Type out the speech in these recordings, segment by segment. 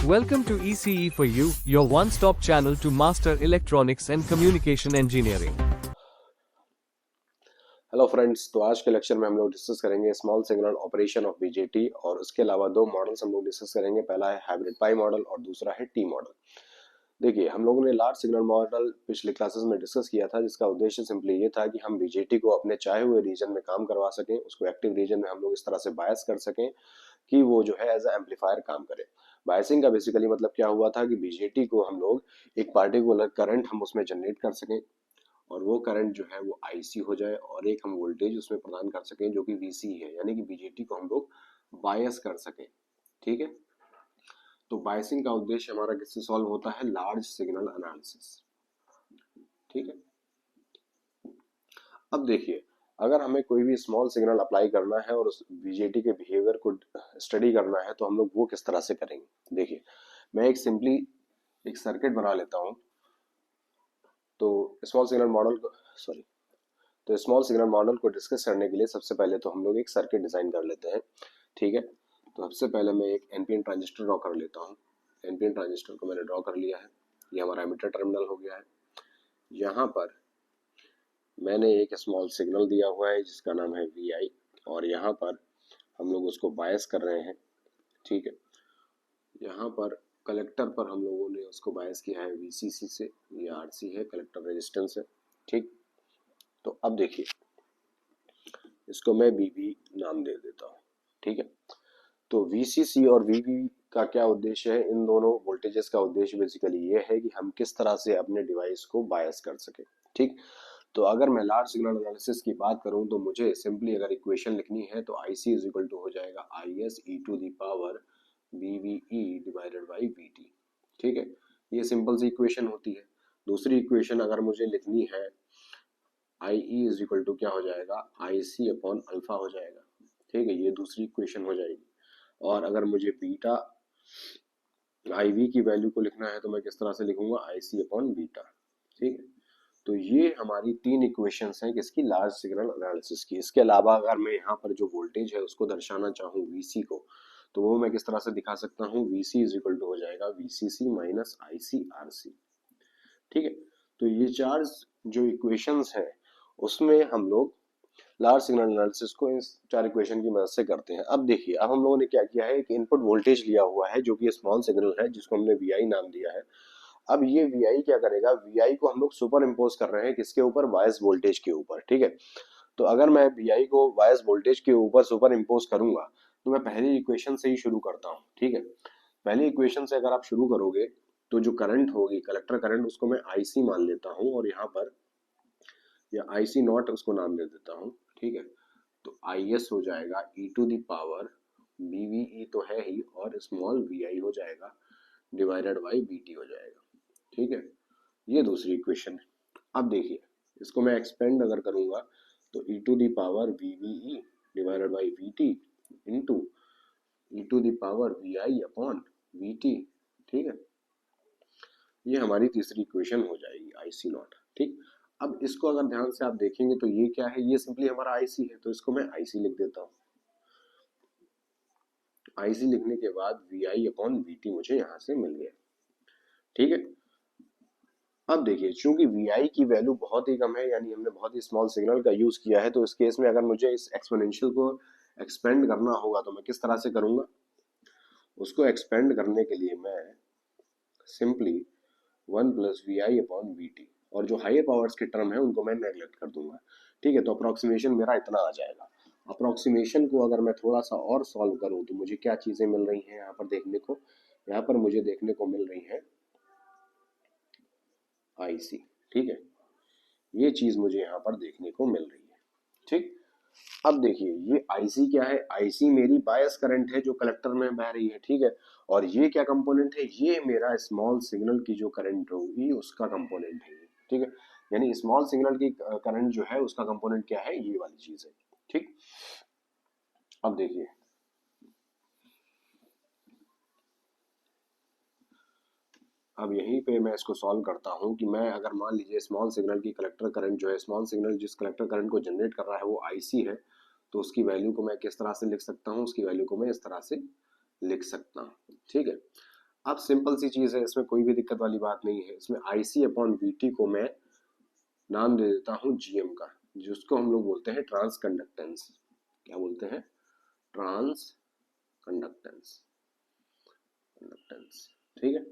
Welcome to ECE for You, your one-stop channel to master electronics and communication engineering. Hello friends, तो आज के lecture में हम लोग डिस्कस करेंगे small signal operation of BJT और उसके अलावा दो मॉडल्स हम लोग डिस्कस करेंगे। पहला है हाइब्रिड पाई मॉडल और दूसरा है टी मॉडल। देखिए, हम लोगों ने लार्ज सिग्नल मॉडल पिछले क्लासेस में डिस्कस किया था, जिसका उद्देश्य सिंपली ये था कि हम बीजेटी को अपने चाहे हुए रीजन में काम करवा सकें, उसको एक्टिव रीजन में हम लोग इस तरह से बायस कर सकें कि वो जो है एज ए एम्पलीफायर काम करे। बायसिंग का बेसिकली मतलब क्या हुआ था कि बीजेटी को हम लोग एक पार्टिकुलर करंट हम उसमें जनरेट कर सकें और वो करंट जो है वो आईसी हो जाए और एक हम वोल्टेज उसमें प्रदान कर सकें जो कि वीसी है, यानी कि बीजेटी को हम लोग बायस कर सकें। ठीक है, तो बायसिंग का उद्देश्य हमारा किससे सॉल्व होता है? Large signal analysis. ठीक है, अब देखिए, अगर हमें कोई भी स्मॉल सिग्नल अप्लाई करना है और उस बीजेटी के बिहेवियर को स्टडी करना है तो हम लोग वो किस तरह से करेंगे। देखिए, मैं एक सिंपली एक सर्किट बना लेता हूं। तो स्मॉल सिग्नल मॉडल को सॉरी तो स्मॉल सिग्नल मॉडल को डिस्कस करने के लिए सबसे पहले तो हम लोग एक सर्किट डिजाइन कर लेते हैं। ठीक है, तो सबसे पहले मैं एक एनपीएन ट्रांजिस्टर ड्रॉ कर लेता हूँ। एनपीएन ट्रांजिस्टर को मैंने ड्रॉ कर लिया है। ये हमारा एमिटर टर्मिनल हो गया है। यहाँ पर मैंने एक स्मॉल सिग्नल दिया हुआ है जिसका नाम है वी आई, और यहाँ पर हम लोग उसको बायस कर रहे हैं। ठीक है, यहाँ पर कलेक्टर पर हम लोगों ने उसको बायस किया है वीसीसी से। ये आरसी है, कलेक्टर रेजिस्टेंस है। ठीक, तो अब देखिए, इसको मैं बीबी नाम दे देता हूँ। ठीक है, तो वीसीसी और वीबी का क्या उद्देश्य है? इन दोनों वोल्टेजेस का उद्देश्य बेसिकली ये है कि हम किस तरह से अपने डिवाइस को बायस कर सके। ठीक, तो अगर मैं लार्ज सिग्नल एनालिसिस की बात करूं तो मुझे सिंपली अगर इक्वेशन लिखनी है तो IC इज इक्वल टू हो जाएगा IS e to the power BVE divided by VT। ठीक है, ये सिंपल सी इक्वेशन होती है। दूसरी इक्वेशन अगर मुझे लिखनी है, IE इज इक्वल टू क्या हो जाएगा? IC अपॉन अल्फा हो जाएगा। ठीक है, ये दूसरी इक्वेशन हो जाएगी। और अगर मुझे बीटा IV की वैल्यू को लिखना है तो मैं किस तरह से लिखूंगा? IC upon beta. ठीक है, तो ये हमारी तीन इक्वेशंस हैं किसकी? लार्ज सिग्नल एनालिसिस की। इसके अलावा अगर मैं यहाँ पर जो वोल्टेज है उसको दर्शाना चाहूँ VC को, तो वो मैं किस तरह से दिखा सकता हूँ? VC इज इक्वल टू हो जाएगा VCC माइनस ICRC। ठीक है, तो ये चार जो इक्वेशंस हैं उसमें हम लोग लार्ज सिग्नल एनालिसिस को इस चार इक्वेशन की मदद से करते हैं। अब देखिए, अब हम लोगों ने क्या किया है कि इनपुट वोल्टेज लिया हुआ है जो कि स्मॉल सिग्नल है जिसको हमने VI नाम दिया है। अब ये VI क्या करेगा? VI को हम लोग सुपर इम्पोज कर रहे हैं किसके ऊपर? बायस वोल्टेज के ऊपर। ठीक है, तो अगर मैं VI को बायस वोल्टेज के ऊपर सुपर इम्पोज करूंगा तो मैं पहली इक्वेशन से ही शुरू करता हूँ। ठीक है, पहली इक्वेशन से अगर आप शुरू करोगे तो जो करंट होगी, कलेक्टर करंट, उसको मैं IC मान लेता हूँ और यहाँ पर या IC नॉट उसको नाम दे देता हूँ। ठीक है, तो IS हो जाएगा e to the power BVE तो है ही और स्मॉल VI हो जाएगा डिवाइडेड बाई BT हो जाएगा। ठीक है, ये दूसरी इक्वेशन है। अब देखिए, इसको मैं एक्सपेंड अगर करूंगा तो e to the power VVE divided by VT into e to the power VI upon VT। ठीक है, ये हमारी तीसरी इक्वेशन हो जाएगी IC नॉट। ठीक, अब इसको अगर ध्यान से आप देखेंगे तो ये क्या है? ये सिंपली हमारा IC है, तो इसको मैं IC लिख देता हूँ। IC लिखने के बाद VI अपॉन VT मुझे यहां से मिल गया। ठीक है, अब देखिए, चूंकि VI की वैल्यू बहुत ही कम है, यानी हमने बहुत ही स्मॉल सिग्नल का यूज किया है, तो इस केस में अगर मुझे इस एक्सपोनेंशियल को एक्सपेंड करना होगा तो मैं किस तरह से करूंगा? उसको एक्सपेंड करने के लिए मैं simply 1 plus VI upon VT, और जो हायर पावर्स के टर्म है उनको मैं नेगलेक्ट कर दूंगा। ठीक है, तो अप्रोक्सीमेशन मेरा इतना आ जाएगा। अप्रोक्सीमेशन को अगर मैं थोड़ा सा और सॉल्व करूं तो मुझे क्या चीजें मिल रही हैं यहाँ पर देखने को? यहाँ पर मुझे देखने को मिल रही है IC। ठीक है, ये चीज मुझे यहाँ पर देखने को मिल रही है। ठीक, अब देखिए, ये IC क्या है? IC मेरी बायस करंट है जो कलेक्टर में बह रही है। ठीक है, और ये क्या कंपोनेंट है? ये मेरा स्मॉल सिग्नल की जो करंट होगी उसका कंपोनेंट है। ठीक है, यानी स्मॉल सिग्नल की करंट जो है उसका कंपोनेंट क्या है? ये वाली चीज है। ठीक, अब देखिए, अब यहीं पे मैं इसको सॉल्व करता हूँ कि मैं अगर मान लीजिए स्मॉल सिग्नल की कलेक्टर करंट जो है, स्मॉल सिग्नल जिस कलेक्टर करंट को जनरेट कर रहा है वो IC है, तो उसकी वैल्यू को मैं किस तरह से लिख सकता हूँ? उसकी वैल्यू को मैं इस तरह से लिख सकता हूँ। ठीक है, अब सिंपल सी चीज है, इसमें कोई भी दिक्कत वाली बात नहीं है। इसमें IC अपॉन VT को मैं नाम दे देता हूं GM का, जिसको हम लोग बोलते हैं ट्रांस कंडक्टेंस। क्या बोलते हैं? Transconductance, conductance. ठीक है,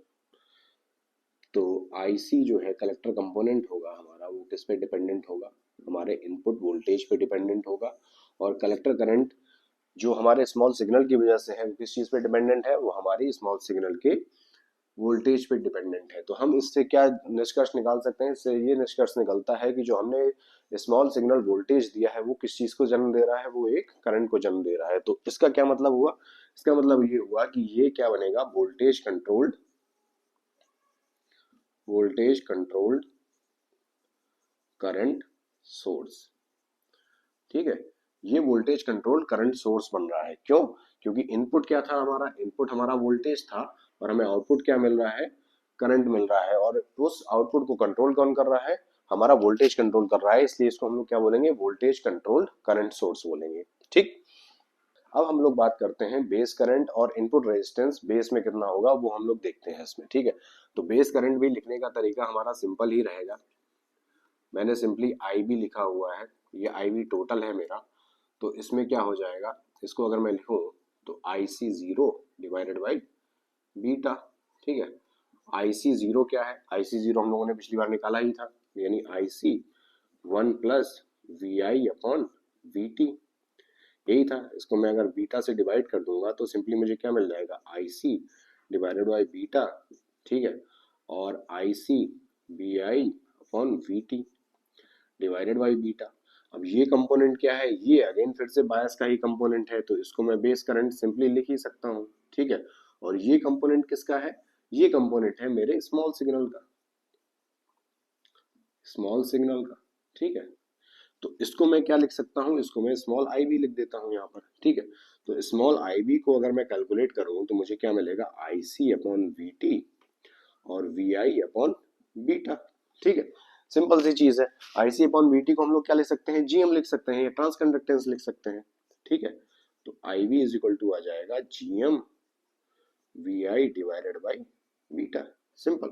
तो IC जो है कलेक्टर कंपोनेंट होगा हमारा, वो किस पे डिपेंडेंट होगा? हमारे इनपुट वोल्टेज पे डिपेंडेंट होगा। और कलेक्टर करंट जो हमारे स्मॉल सिग्नल की वजह से है, वो किस चीज पे डिपेंडेंट है? वो हमारी स्मॉल सिग्नल के वोल्टेज पे डिपेंडेंट है। तो हम इससे क्या निष्कर्ष निकाल सकते हैं? इससे ये निष्कर्ष निकलता है कि जो हमने स्मॉल सिग्नल वोल्टेज दिया है वो किस चीज को जन्म दे रहा है? वो एक करंट को जन्म दे रहा है। तो इसका क्या मतलब हुआ? इसका मतलब ये हुआ कि ये क्या बनेगा? Voltage controlled current source. ठीक है, ये वोल्टेज कंट्रोल्ड करंट सोर्स बन रहा है। क्यों? क्योंकि इनपुट क्या था हमारा? इनपुट हमारा वोल्टेज था और हमें आउटपुट क्या मिल रहा है? करंट मिल रहा है। और उस आउटपुट को कंट्रोल कौन कर रहा है? हमारा वोल्टेज कंट्रोल कर रहा है। इसलिए इसको हम लोग क्या बोलेंगे? वोल्टेज कंट्रोल्ड करंट सोर्स बोलेंगे। ठीक, अब हम लोग बात करते हैं बेस करंट और इनपुट रेजिस्टेंस बेस में कितना होगा, वो हम लोग देखते हैं इसमें। ठीक है, तो बेस करंट भी लिखने का तरीका हमारा सिंपल ही रहेगा। मैंने सिंपली IB लिखा हुआ है, ये IB टोटल है मेरा। तो इसमें क्या हो जाएगा? इसको अगर मैं लिखूं तो IC0 डिवाइडेड बाई बीटा। ठीक है, IC0 क्या है? IC0 हम लोगों ने पिछली बार निकाला ही था, यानी IC1 plus VI upon VT, यही था। इसको मैं अगर बीटा से डिवाइड कर दूंगा तो सिंपली मुझे क्या मिल जाएगा? IC divided by beta. ठीक है, और IC BI upon VT divided by beta. अब ये कंपोनेंट क्या है? ये अगेन फिर से बायस का ही कंपोनेंट है, तो इसको मैं बेस करंट सिंपली लिख ही सकता हूँ। ठीक है, और ये कंपोनेंट किसका है? ये कंपोनेंट है मेरे स्मॉल सिग्नल का, स्मॉल सिग्नल का। ठीक है, तो इसको मैं क्या लिख सकता हूँ? इसको मैं स्मॉल IB लिख देता हूँ यहाँ पर। ठीक है, तो स्मॉल IB को अगर मैं कैलकुलेट करूँ तो मुझे क्या मिलेगा? IC अपॉन VT और VI अपॉन बीटा। ठीक है, सिंपल सी चीज है। IC अपॉन VT को हम लोग क्या लिख सकते हैं? GM लिख सकते हैं, या ट्रांस कंडक्टेंस लिख सकते हैं। ठीक है, तो IB इज इक्वल टू आ जाएगा GM VI divided by beta. Simple.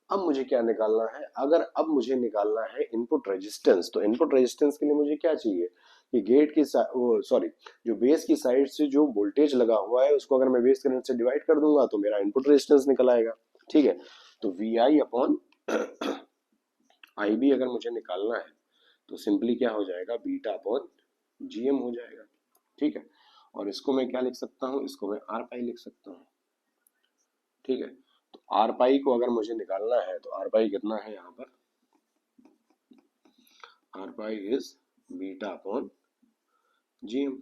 अब मुझे क्या निकालना है? अगर अब मुझे निकालना है इनपुट रेजिस्टेंस, तो इनपुट रेजिस्टेंस के लिए मुझे क्या चाहिए? कि गेट की सॉरी, जो बेस की साइड से जो वोल्टेज लगा हुआ है उसको अगर मैं बेस करंट से डिवाइड कर दूंगा तो मेरा इनपुट रेजिस्टेंस निकल आएगा। ठीक है, तो VI अपॉन IB अगर मुझे निकालना है तो सिंपली क्या हो जाएगा? बीटा अपॉन GM हो जाएगा। ठीक है, और इसको मैं क्या लिख सकता हूँ? इसको मैं R पाई लिख सकता हूँ। ठीक है, तो R पाई को अगर मुझे निकालना है तो R पाई कितना है यहाँ पर? R pi is beta upon GM।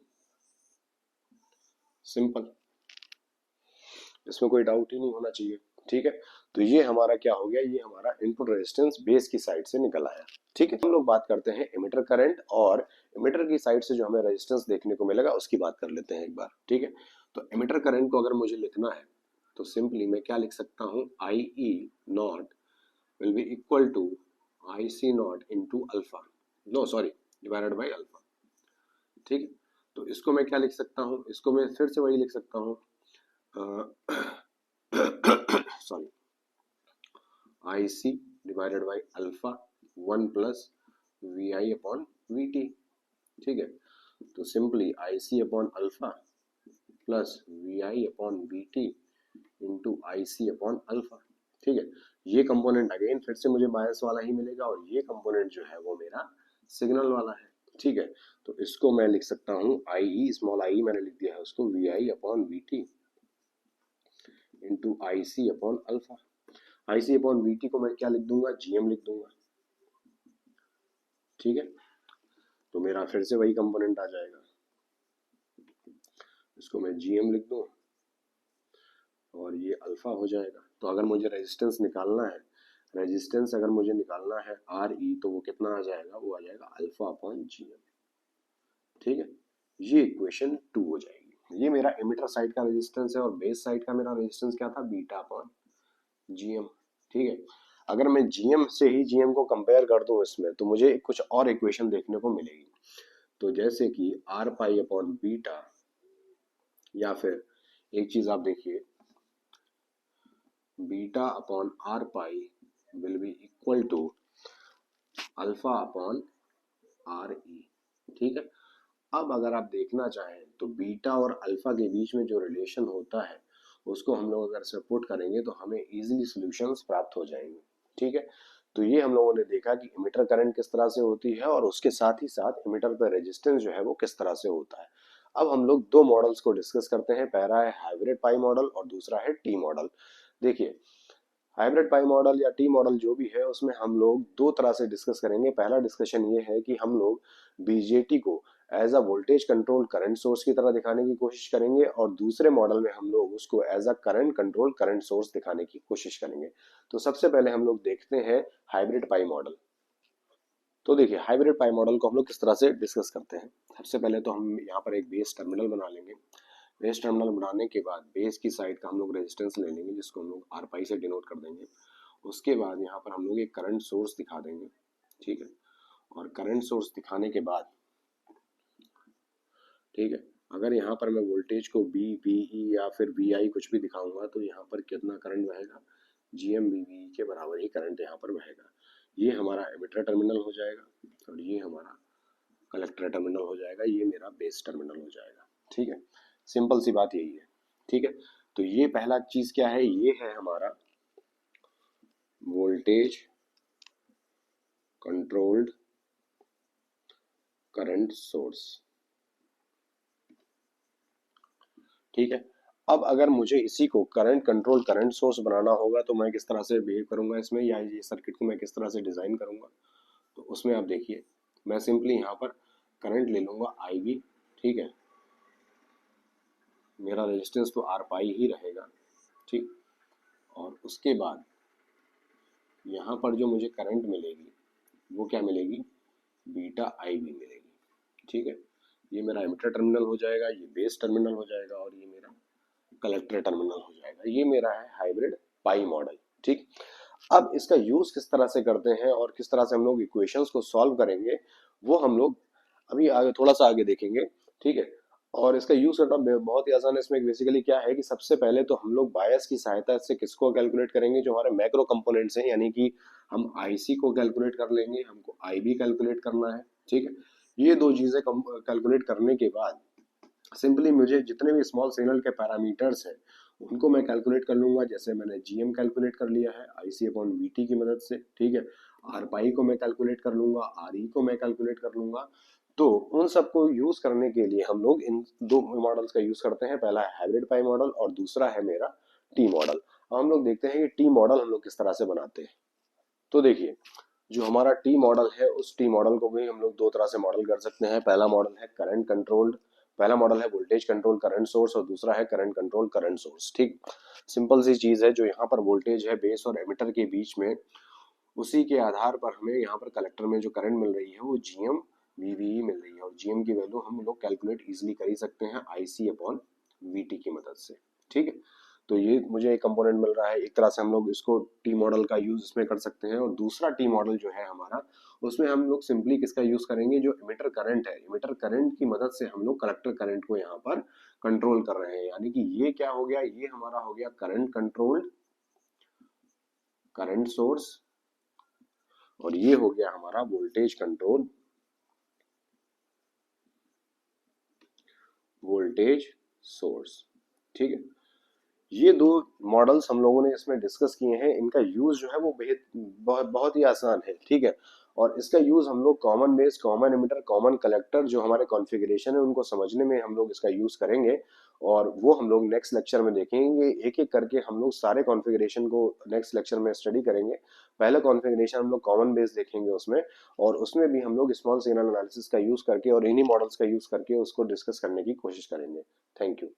Simple, इसमें कोई डाउट ही नहीं होना चाहिए। ठीक है, तो ये हमारा क्या हो गया? ये हमारा इनपुट रेजिस्टेंस बेस की साइड से निकल आया। ठीक है, हम लोग बात करते हैं इमिटर करंट, और इमिटर की साइड से जो हमें रेजिस्टेंस देखने को मिलेगा उसकी बात कर लेते हैं एक बार। ठीक है, तो इमिटर करंट को अगर मुझे लिखना है तो सिंपली मैं क्या लिख सकता हूँ? IE not will be equal to IC not into alpha, no sorry, divided by alpha. ठीक है, तो इसको मैं क्या लिख सकता हूँ? इसको मैं फिर से वही लिख सकता हूँ, sorry, IC divided by alpha 1 plus VI upon VT। ठीक है, तो simply IC upon alpha plus VI upon VT into IC upon alpha. ठीक है, ये कंपोनेंट अगेन फिर से मुझे बायस वाला ही मिलेगा, और ये कंपोनेंट जो है वो मेरा सिग्नल वाला है। ठीक है, तो इसको मैं लिख सकता हूँ IE, स्मॉल IE मैंने लिख दिया है उसको, VI upon VT into IC upon alpha. IC upon VT को मैं क्या लिख दूंगा? GM लिख दूंगा। ठीक है, तो मेरा फिर से वही कंपोनेंट आ जाएगा, इसको मैं GM लिख दूं और ये अल्फा हो जाएगा। तो अगर मुझे रेजिस्टेंस निकालना है, रेजिस्टेंस अगर मुझे निकालना है RE, तो वो कितना आ जाएगा? वो आ जाएगा अल्फा अपॉन GM। ठीक है, ये इक्वेशन 2 हो जाएगी। ये मेरा एमिटर साइड का रेजिस्टेंस है, और बेस साइड का मेरा रेजिस्टेंस क्या था? Beta upon GM। ठीक है, अगर मैं GM से ही GM को कंपेयर कर दूं इसमें, तो मुझे कुछ और इक्वेशन देखने को मिलेगी। तो जैसे कि R पाई अपॉन बीटा, या फिर एक चीज आप देखिए, beta upon r pi will be equal to alpha upon r e. ठीक है, अब अगर आप देखना चाहें तो बीटा और अल्फा के बीच में जो रिलेशन होता है उसको हम लोग अगर सपोर्ट करेंगे तो हमें इजीली सॉल्यूशंस प्राप्त हो जाएंगे। ठीक है, तो ये हम लोगों ने देखा कि इमिटर करंट किस तरह से होती है और उसके साथ ही साथ इमिटर पर रेजिस्टेंस जो है वो किस तरह से होता है। अब हम लोग दो मॉडल्स को डिस्कस करते हैं, पहला है हाइब्रिड पाई मॉडल और दूसरा है टी मॉडल। देखिए, हाइब्रिड पाई मॉडल या टी मॉडल जो भी है उसमें हम लोग दो तरह से डिस्कस करेंगे। पहला डिस्कशन ये है कि हम लोग बीजेटी को as a voltage control current source की तरह दिखाने की कोशिश करेंगे और दूसरे मॉडल में हम लोग उसको as a current control current source दिखाने की कोशिश करेंगे। तो सबसे पहले हम लोग देखते हैं हाइब्रिड पाई मॉडल। तो देखिए, हाइब्रिड पाई मॉडल को हम लोग किस तरह से डिस्कस करते हैं। सबसे पहले तो हम यहाँ पर एक बेस टर्मिनल बना लेंगे। बेस टर्मिनल बनाने के बाद बेस की साइड का हम लोग रेजिस्टेंस ले लेंगे जिसको हम लोग आर पाई से डिनोट कर देंगे। उसके बाद यहाँ पर हम लोग एक करंट सोर्स दिखा देंगे। ठीक है, और करंट सोर्स दिखाने के बाद ठीक है, अगर यहाँ पर मैं वोल्टेज को बी वी ई या फिर वी आई कुछ भी दिखाऊंगा तो यहाँ पर कितना करंट बहेगा, जी एम बी वी के बराबर ही करंट यहाँ पर बहेगा। ये हमारा एमिटर टर्मिनल हो जाएगा और ये हमारा कलेक्टर टर्मिनल हो जाएगा, ये मेरा बेस टर्मिनल हो जाएगा। ठीक है, सिंपल सी बात यही है। ठीक है, तो ये पहला चीज क्या है, ये है हमारा वोल्टेज कंट्रोल्ड करंट सोर्स। ठीक है, अब अगर मुझे इसी को करंट कंट्रोल करंट सोर्स बनाना होगा तो मैं किस तरह से बिहेव करूंगा इसमें, या ये सर्किट को मैं किस तरह से डिजाइन करूंगा। तो उसमें आप देखिए, मैं सिंपली यहाँ पर करंट ले लूंगा आई वी। ठीक है, मेरा रेजिस्टेंस तो आर पाई ही रहेगा। ठीक, और उसके बाद यहाँ पर जो मुझे करंट मिलेगी वो क्या मिलेगी, बीटा आई वी मिलेगी। ठीक है, ये मेरा एमिटर टर्मिनल हो जाएगा, ये बेस टर्मिनल हो जाएगा और ये मेरा कलेक्टर टर्मिनल हो जाएगा। ये मेरा है हाइब्रिड पाई मॉडल। ठीक, अब इसका यूज किस तरह से करते हैं और किस तरह से हम लोग इक्वेशंस को सॉल्व करेंगे वो हम लोग अभी आगे थोड़ा सा आगे देखेंगे। ठीक है, और इसका यूज करना बहुत ही आसान है। इसमें बेसिकली क्या है कि सबसे पहले तो हम लोग बायस की सहायता से किसको कैलकुलेट करेंगे, जो हमारे मैक्रो कंपोनेंट्स हैं, यानी कि हम आईसी को कैलकुलेट कर लेंगे, हमको आईबी कैलकुलेट करना है। ठीक है, ये दो चीजें कैलकुलेट करने के बाद सिंपली मुझे जितने भी स्मॉल सिग्नल के पैरामीटर्स हैं उनको मैं कैलकुलेट कर लूंगा। जैसे मैंने जीएम कैलकुलेट कर लिया है आईसी अपॉन वीटी की मदद से। ठीक है, आर पाई को मैं कैलकुलेट कर लूंगा, आर ई को मैं कैलकुलेट कर लूंगा। तो उन सबको यूज करने के लिए हम लोग इन दो मॉडल्स का यूज करते हैं। पहला है हाइब्रिड पाई मॉडल और दूसरा है मेरा टी मॉडल। अब हम लोग देखते हैं कि टी मॉडल हम लोग किस तरह से बनाते हैं। तो देखिए, जो हमारा टी मॉडल है उस टी मॉडल को भी हम लोग दो तरह से मॉडल कर सकते हैं। पहला मॉडल है करंट कंट्रोल्ड, पहला मॉडल है वोल्टेज कंट्रोल करंट सोर्स और दूसरा है करंट कंट्रोल करंट सोर्स। ठीक, सिंपल सी चीज है, जो यहाँ पर वोल्टेज है बेस और एमिटर के बीच में, उसी के आधार पर हमें यहाँ पर कलेक्टर में जो करंट मिल रही है वो जीएम वीवीई मिल रही है और जीएम की वैल्यू हम लोग कैलकुलेट इजिली कर ही सकते हैं आईसी अपॉन वीटी की मदद से। ठीक है, तो ये मुझे एक कंपोनेंट मिल रहा है। एक तरह से हम लोग इसको टी मॉडल का यूज इसमें कर सकते हैं। और दूसरा टी मॉडल जो है हमारा, उसमें हम लोग सिंपली किसका यूज करेंगे, जो इमिटर करंट है, इमिटर करंट की मदद से हम लोग कलेक्टर करंट को यहाँ पर कंट्रोल कर रहे हैं। यानी कि ये क्या हो गया, ये हमारा हो गया करंट कंट्रोल्ड करंट सोर्स और ये हो गया हमारा वोल्टेज कंट्रोल वोल्टेज सोर्स। ठीक है, ये दो मॉडल्स हम लोगों ने इसमें डिस्कस किए हैं। इनका यूज जो है वो बहुत बहुत ही आसान है। ठीक है, और इसका यूज हम लोग common base, common emitter, common collector जो हमारे कॉन्फ़िगरेशन है उनको समझने में हम लोग इसका यूज करेंगे। और वो हम लोग नेक्स्ट लेक्चर में देखेंगे, एक एक करके हम लोग सारे कॉन्फ़िगरेशन को नेक्स्ट लेक्चर में स्टडी करेंगे। पहला कॉन्फ़िगरेशन हम लोग कॉमन बेस देखेंगे उसमें, और उसमें भी हम लोग स्मॉल सिग्नल एनालिसिस का यूज करके और इन्हीं मॉडल्स का यूज करके उसको डिस्कस करने की कोशिश करेंगे। Thank you.